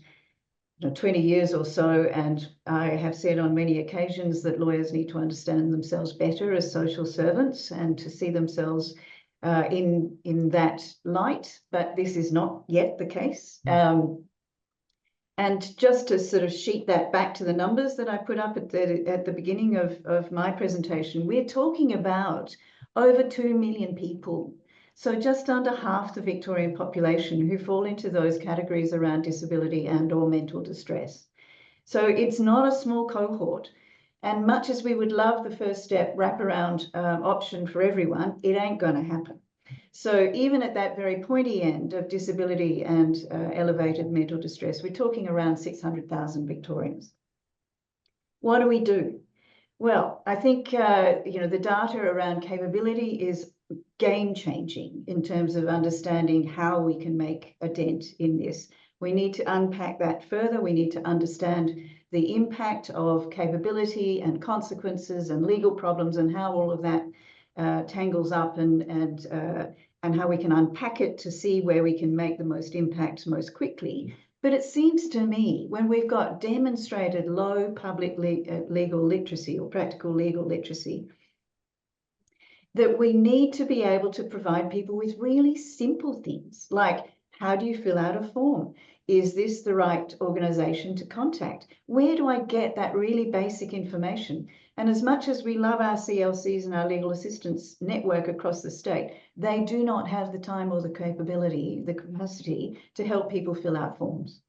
S2: 20 years or so. And I have said on many occasions that lawyers need to understand themselves better as social servants and to see themselves in that light. But this is not yet the case. And just to sort of sheet that back to the numbers that I put up at the beginning of my presentation, we're talking about over 2 million people. So just under half the Victorian population who fall into those categories around disability and or mental distress. So it's not a small cohort. And much as we would love the first step wraparound option for everyone, it ain't going to happen. So even at that very pointy end of disability and elevated mental distress, we're talking around 600,000 Victorians. What do we do? Well, I think, the data around capability is game-changing in terms of understanding how we can make a dent in this. We need to unpack that further. We need to understand the impact of capability and consequences and legal problems and how all of that tangles up and how we can unpack it to see where we can make the most impact most quickly. But it seems to me when we've got demonstrated low public legal literacy or practical legal literacy, that we need to be able to provide people with really simple things like, how do you fill out a form? Is this the right organisation to contact? Where do I get that really basic information? And as much as we love our CLCs and our legal assistance network across the state, they do not have the time or the capability, the capacity to help people fill out forms.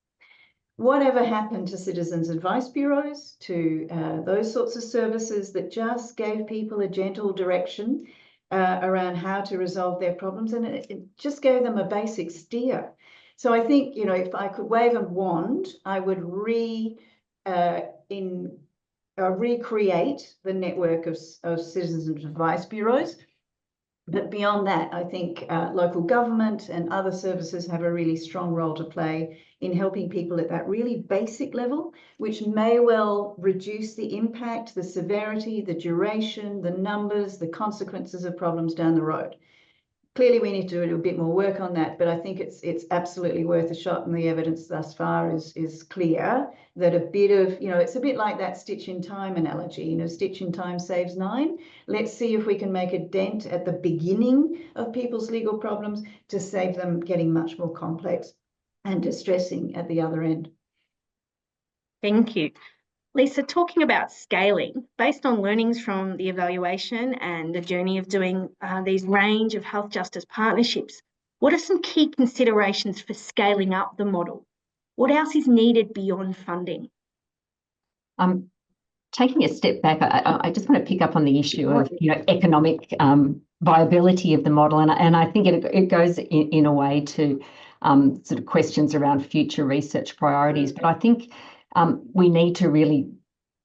S2: Whatever happened to citizens' advice bureaus, to those sorts of services that just gave people a gentle direction around how to resolve their problems, and it just gave them a basic steer. So I think, if I could wave a wand, I would recreate the network of citizens advice bureaus. But beyond that, I think local government and other services have a really strong role to play in helping people at that really basic level, which may well reduce the impact, the severity, the duration, the numbers, the consequences of problems down the road. Clearly, we need to do a bit more work on that, but I think it's absolutely worth a shot, and the evidence thus far is clear that a bit of, it's a bit like that stitch in time analogy, stitch in time saves 9. Let's see if we can make a dent at the beginning of people's legal problems to save them getting much more complex and distressing at the other end.
S1: Thank you. Lisa, talking about scaling, based on learnings from the evaluation and the journey of doing these range of health justice partnerships, what are some key considerations for scaling up the model? What else is needed beyond funding?
S3: Taking a step back, I just want to pick up on the issue of economic viability of the model, and I think it goes in a way to sort of questions around future research priorities. But I think we need to really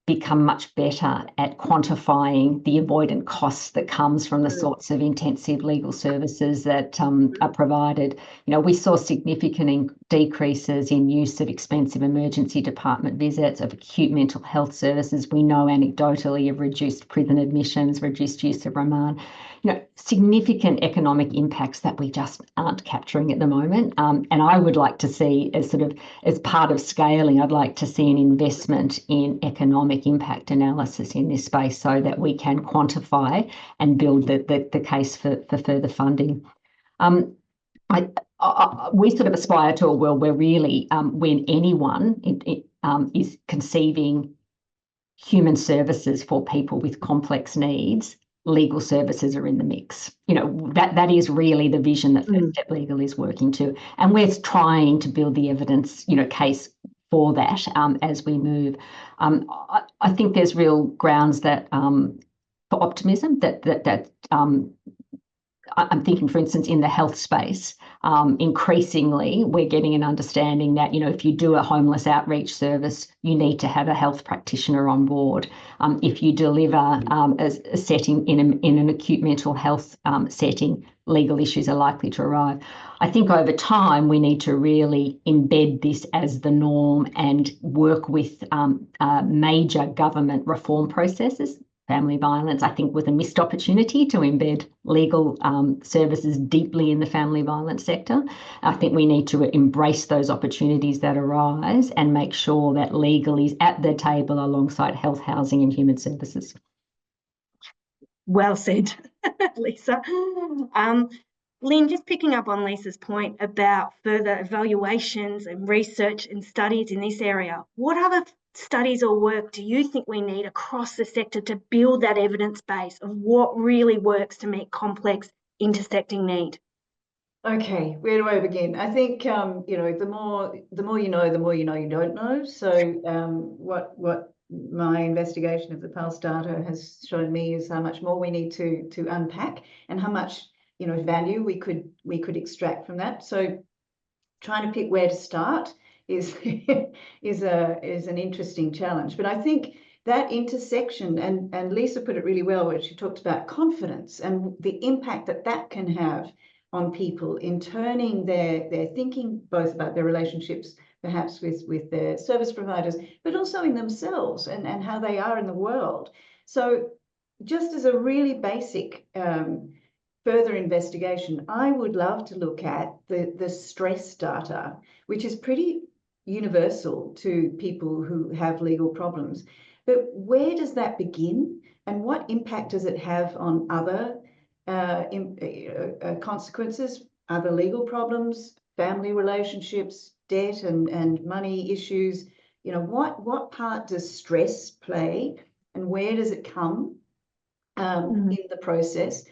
S3: become much better at quantifying the avoidant costs that comes from the sorts of intensive legal services that are provided. We saw significant decreases in use of expensive emergency department visits, of acute mental health services. We know anecdotally of reduced prison admissions, reduced use of remand. Significant economic impacts that we just aren't capturing at the moment. And I would like to see, as part of scaling, I'd like to see an investment in economic impact analysis in this space so that we can quantify and build the case for further funding. We sort of aspire to a world where really when anyone is conceiving human services for people with complex needs, legal services are in the mix. That is really the vision that First Step Legal is working to. And we're trying to build the evidence, case for that as we move. I think there's real grounds that for optimism that I'm thinking, for instance, in the health space, increasingly we're getting an understanding that, if you do a homeless outreach service, you need to have a health practitioner on board. If you deliver a setting in an acute mental health setting, legal issues are likely to arrive. I think over time we need to really embed this as the norm and work with major government reform processes. Family violence, I think, was a missed opportunity to embed legal services deeply in the family violence sector. I think we need to embrace those opportunities that arise and make sure that legal is at the table alongside health, housing and human services.
S1: Well said, Lisa. Lynn, just picking up on Lisa's point about further evaluations and research and studies in this area, what other studies or work do you think we need across the sector to build that evidence base of what really works to meet complex intersecting need?
S2: Okay, where do I begin? I think the more you know, the more you know you don't know. So what my investigation of the PALS data has shown me is how much more we need to unpack and how much value we could extract from that. So trying to pick where to start is is an interesting challenge. But I think that intersection, and Lisa put it really well when she talked about confidence and the impact that can have on people in turning their thinking both about their relationships perhaps with their service providers, but also in themselves and how they are in the world. So just as a really basic further investigation, I would love to look at the stress data, which is pretty universal to people who have legal problems. But where does that begin, and what impact does it have on other consequences, other legal problems, family relationships, debt and money issues? What part does stress play, and where does it come in the process?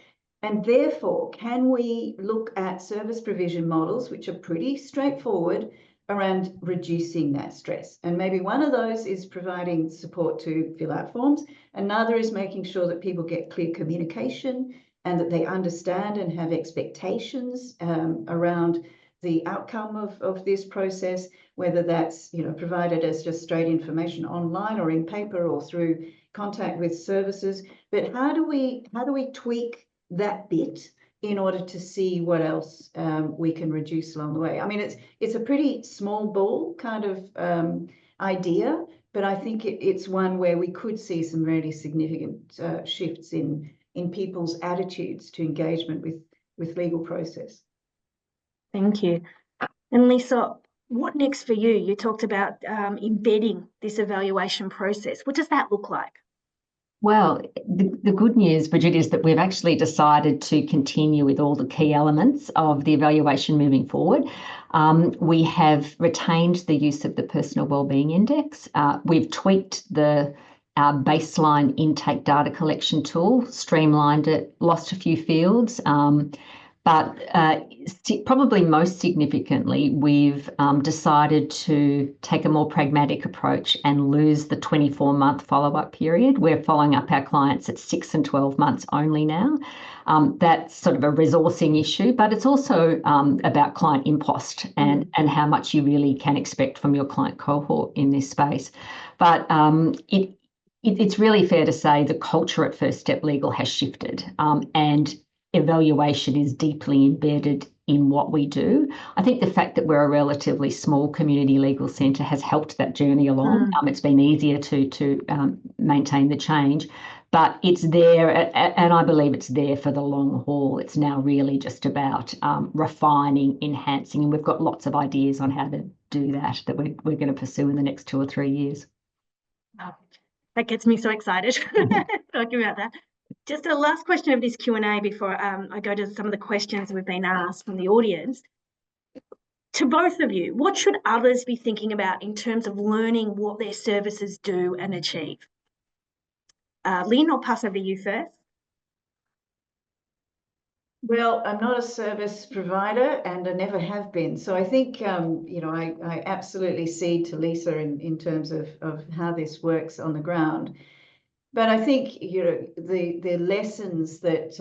S2: And therefore, can we look at service provision models, which are pretty straightforward, around reducing that stress? And maybe one of those is providing support to fill out forms. Another is making sure that people get clear communication and that they understand and have expectations around the outcome of this process, whether that's provided as just straight information online or in paper or through contact with services. But how do we tweak that bit in order to see what else we can reduce along the way? I mean, it's a pretty small ball kind of idea, but I think it's one where we could see some really significant shifts in people's attitudes to engagement with legal process.
S1: Thank you. And Lisa, what next for you? You talked about embedding this evaluation process. What does that look like?
S3: Well, the good news, Bridget, is that we've actually decided to continue with all the key elements of the evaluation moving forward. We have retained the use of the Personal Wellbeing Index. We've tweaked our baseline intake data collection tool, streamlined it, lost a few fields, but probably most significantly, we've decided to take a more pragmatic approach and lose the 24-month follow-up period. We're following up our clients at 6 and 12 months only now. That's sort of a resourcing issue, but it's also about client impost and how much you really can expect from your client cohort in this space. But it's really fair to say the culture at First Step Legal has shifted, and evaluation is deeply embedded in what we do. I think the fact that we're a relatively small community legal centre has helped that journey along. It's been easier to maintain the change, but it's there, and I believe it's there for the long haul. It's now really just about refining, enhancing, and we've got lots of ideas on how to do that we're going to pursue in the next 2 or 3 years.
S1: Oh, that gets me so excited talking about that. Just a last question of this Q&A before I go to some of the questions we've been asked from the audience. To both of you, what should others be thinking about in terms of learning what their services do and achieve? Lynn, I'll pass over to you first.
S2: Well, I'm not a service provider and I never have been. So I think, I absolutely cede to Lisa in terms of how this works on the ground. But I think, you know, the lessons that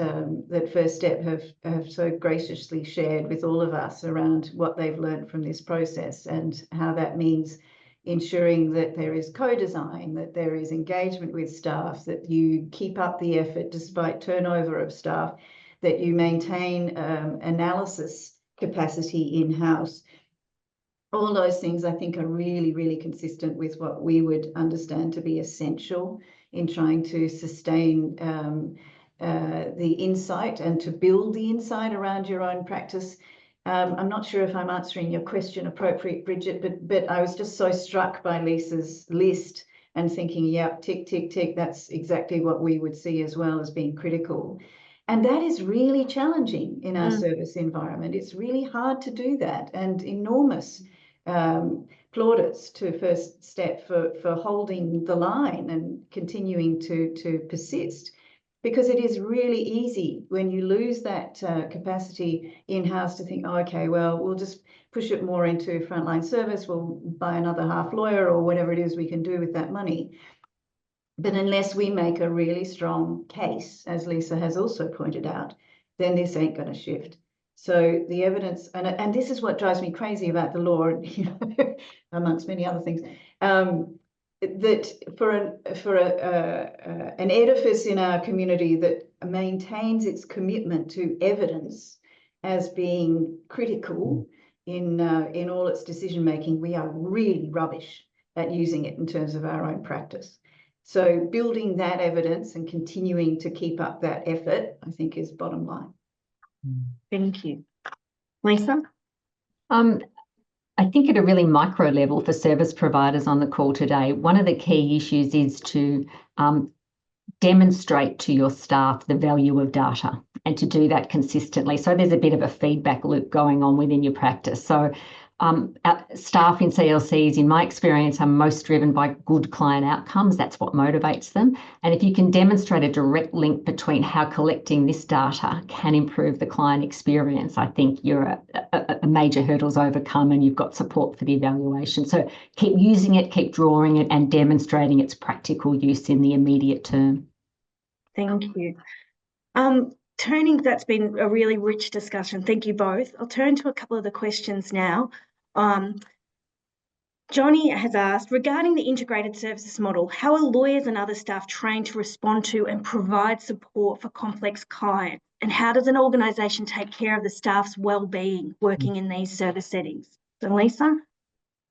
S2: that First Step have so graciously shared with all of us around what they've learned from this process and how that means ensuring that there is co-design, that there is engagement with staff, that you keep up the effort despite turnover of staff, that you maintain analysis capacity in-house. All those things I think are really, really consistent with what we would understand to be essential in trying to sustain the insight and to build the insight around your own practice. I'm not sure if I'm answering your question appropriate, Bridget, but I was just so struck by Lisa's list and thinking, yeah, tick, tick, tick, that's exactly what we would see as well as being critical. And that is really challenging in our service environment. It's really hard to do that, and enormous plaudits to First Step for holding the line and continuing to persist, because it is really easy when you lose that capacity in-house to think, oh, okay, well, we'll just push it more into frontline service, we'll buy another half lawyer or whatever it is we can do with that money. But unless we make a really strong case, as Lisa has also pointed out, then this ain't going to shift. So the evidence, and this is what drives me crazy about the law, you know, amongst many other things, that for an edifice in our community that maintains its commitment to evidence as being critical in all its decision making, we are really rubbish at using it in terms of our own practice. So building that evidence and continuing to keep up that effort, I think, is bottom line.
S1: Thank you. Lisa?
S3: I think at a really micro level for service providers on the call today, one of the key issues is to demonstrate to your staff the value of data and to do that consistently. So there's a bit of a feedback loop going on within your practice. So staff in CLCs, in my experience, are most driven by good client outcomes. That's what motivates them. And if you can demonstrate a direct link between how collecting this data can improve the client experience, I think you're a major hurdle's overcome and you've got support for the evaluation. So keep using it, keep drawing it and demonstrating its practical use in the immediate term.
S1: Thank you. Turning, that's been a really rich discussion. Thank you both. I'll turn to a couple of the questions now. Johnny has asked, regarding the integrated services model, how are lawyers and other staff trained to respond to and provide support for complex clients? And how does an organisation take care of the staff's well-being working in these service settings? So Lisa?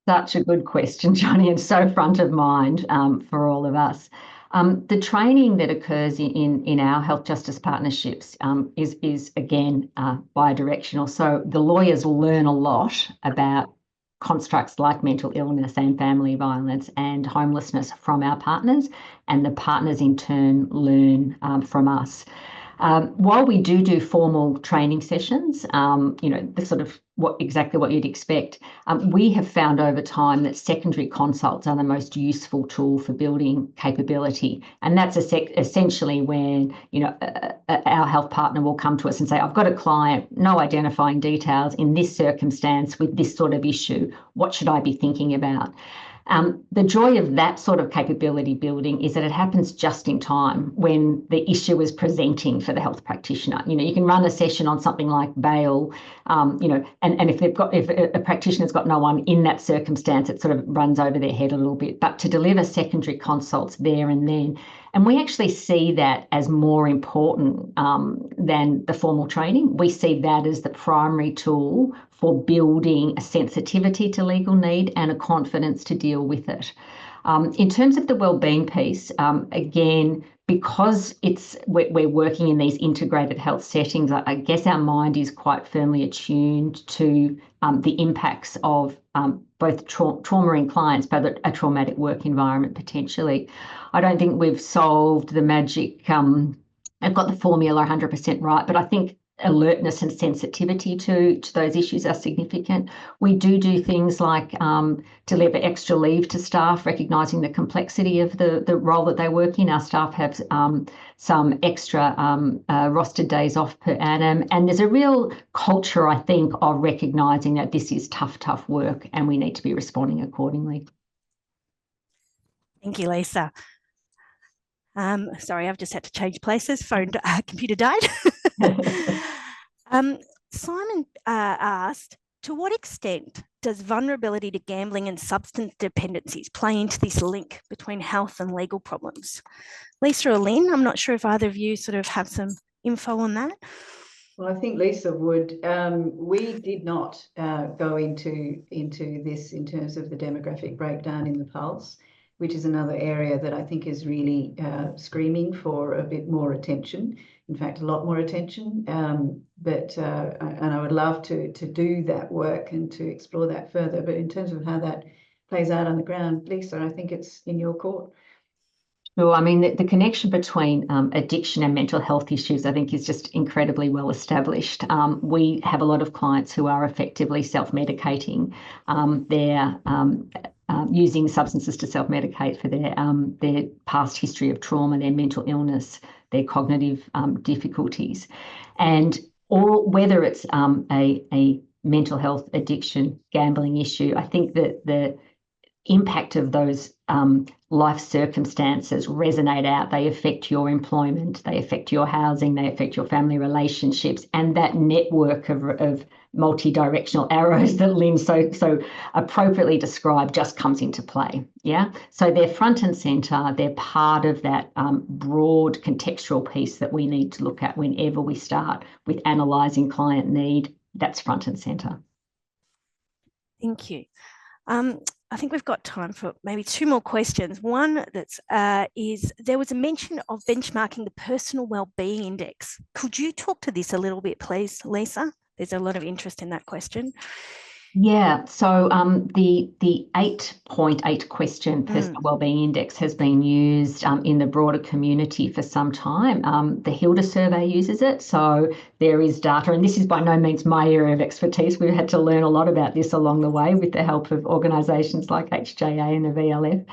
S3: Such a good question, Johnny, and so front of mind for all of us. The training that occurs in our health justice partnerships is again bi-directional. So the lawyers learn a lot about constructs like mental illness and family violence and homelessness from our partners, and the partners in turn learn from us. While we do formal training sessions, you know, the sort of exactly what you'd expect, we have found over time that secondary consults are the most useful tool for building capability. And that's essentially when, you know, our health partner will come to us and say, I've got a client, no identifying details in this circumstance with this sort of issue. What should I be thinking about? The joy of that sort of capability building is that it happens just in time when the issue is presenting for the health practitioner. You know, you can run a session on something like bail, you know, and if a practitioner's got no one in that circumstance, it sort of runs over their head a little bit. But to deliver secondary consults there and then, and we actually see that as more important than the formal training. We see that as the primary tool for building a sensitivity to legal need and a confidence to deal with it. In terms of the wellbeing piece, again, because we're working in these integrated health settings, I guess our mind is quite firmly attuned to the impacts of both trauma in clients, but a traumatic work environment potentially. I don't think we've solved the magic. I've got the formula 100% right, but I think alertness and sensitivity to those issues are significant. We do things like deliver extra leave to staff, recognising the complexity of the role that they work in. Our staff have some extra rostered days off per annum. And there's a real culture, I think, of recognising that this is tough work and we need to be responding accordingly.
S4: Thank you, Lisa.
S1: Sorry, I've just had to change places. Computer died. Simon asked, to what extent does vulnerability to gambling and substance dependencies play into this link between health and legal problems? Lisa or Lynn, I'm not sure if either of you sort of have some info on that.
S2: Well, I think Lisa would. We did not go into this in terms of the demographic breakdown in the Pulse, which is another area that I think is really screaming for a bit more attention. In fact, a lot more attention. And I would love to do that work and to explore that further. But in terms of how that plays out on the ground, Lisa, I think it's in your court.
S3: Sure. I mean, the connection between addiction and mental health issues, I think, is just incredibly well established. We have a lot of clients who are effectively self-medicating. They're using substances to self-medicate for their past history of trauma, their mental illness, their cognitive difficulties, and whether it's a mental health, addiction, gambling issue. I think that the impact of those life circumstances resonate out. They affect your employment, they affect your housing, they affect your family relationships, and that network of multi-directional arrows that Lynn so appropriately described just comes into play. Yeah, so they're front and centre. They're part of that broad contextual piece that we need to look at whenever we start with analysing client need. That's front and centre.
S1: Thank you. I think we've got time for maybe two more questions. One that's is there was a mention of benchmarking the personal wellbeing index. Could you talk to this a little bit, please, Lisa? There's a lot of interest in that question. Yeah, so the 8.8 question personal wellbeing index has been used in the broader community for some time. The Hilda survey uses it, so there is data, and this is by no means my area of expertise. We've had to learn a lot about this along the way with the help of organisations like HJA and the VLF.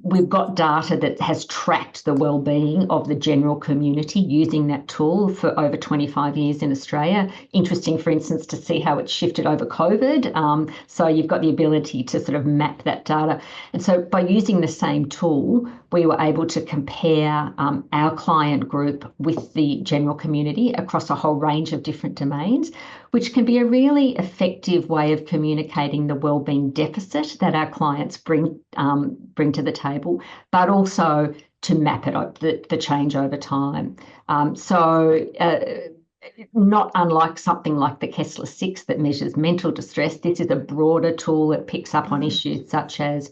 S1: We've got data that has tracked the wellbeing of the general community using that tool for over 25 years in Australia. Interesting, for instance, to see how it's shifted over COVID. So you've got the ability to sort of map that data. And so by using the same tool, we were able to compare our client group with the general community across a whole range of different domains, which can be a really effective way of communicating the wellbeing deficit that our clients bring to the table, but also to map it, the change over time. Not unlike something like the Kessler-6 that measures mental distress, this is a broader tool that picks up on issues such as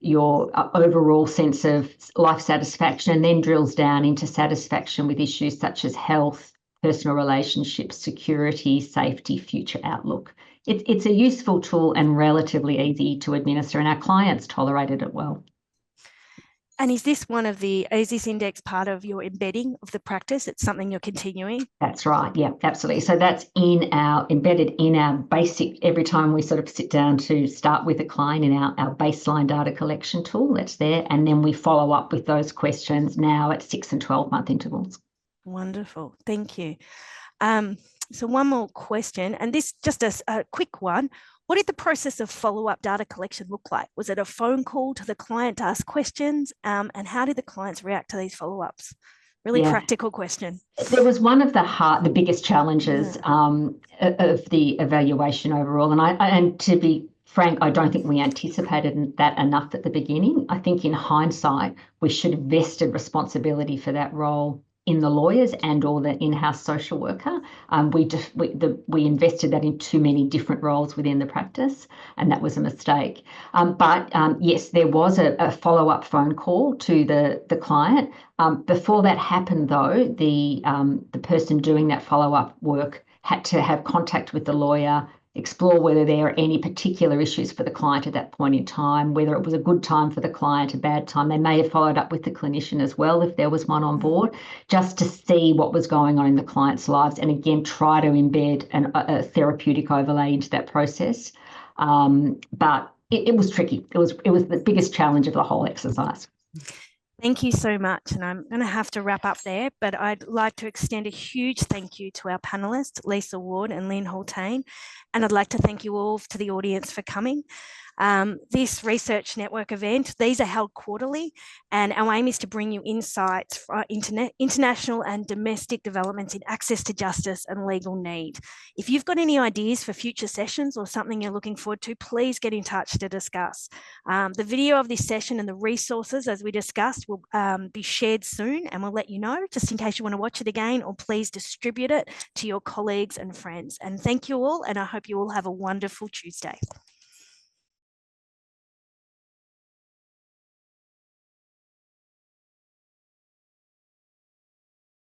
S1: your overall sense of life satisfaction, and then drills down into satisfaction with issues such as health, personal relationships, security, safety, future outlook. It's a useful tool and relatively easy to administer, and our clients tolerated it well. And is this index part of your embedding of the practice? It's something you're continuing? That's right. Yeah, absolutely. So that's embedded in our basic, every time we sort of sit down to start with a client in our baseline data collection tool, that's there. And then we follow up with those questions now at 6 and 12-month intervals. Wonderful. Thank you. So one more question, and this just a quick one. What did the process of follow-up data collection look like? Was it a phone call to the client to ask questions? And how did the clients react to these follow-ups? Really practical question. There was one of the biggest challenges of the evaluation overall. And to be frank, I don't think we anticipated that enough at the beginning. I think in hindsight, we should have vested responsibility for that role in the lawyers and or the in-house social worker. We invested that in too many different roles within the practice, and that was a mistake. But yes, there was a follow-up phone call to the client. Before that happened, though, the person doing that follow-up work had to have contact with the lawyer, explore whether there are any particular issues for the client at that point in time, whether it was a good time for the client, a bad time. They may have followed up with the clinician as well if there was one on board, just to see what was going on in the client's lives, and again try to embed a therapeutic overlay into that process. But it was tricky. It was the biggest challenge of the whole exercise. Thank you so much. And I'm going to have to wrap up there, but I'd like to extend a huge thank you to our panellists, Lisa Ward and Lynn Haltane. And I'd like to thank you all to the audience for coming. This Research Network event, these are held quarterly, and our aim is to bring you insights for international and domestic developments in access to justice and legal need. If you've got any ideas for future sessions or something you're looking forward to, please get in touch to discuss. The video of this session and the resources, as we discussed, will be shared soon, and we'll let you know, just in case you want to watch it again, or please distribute it to your colleagues and friends. And thank you all, and I hope you all have a wonderful Tuesday.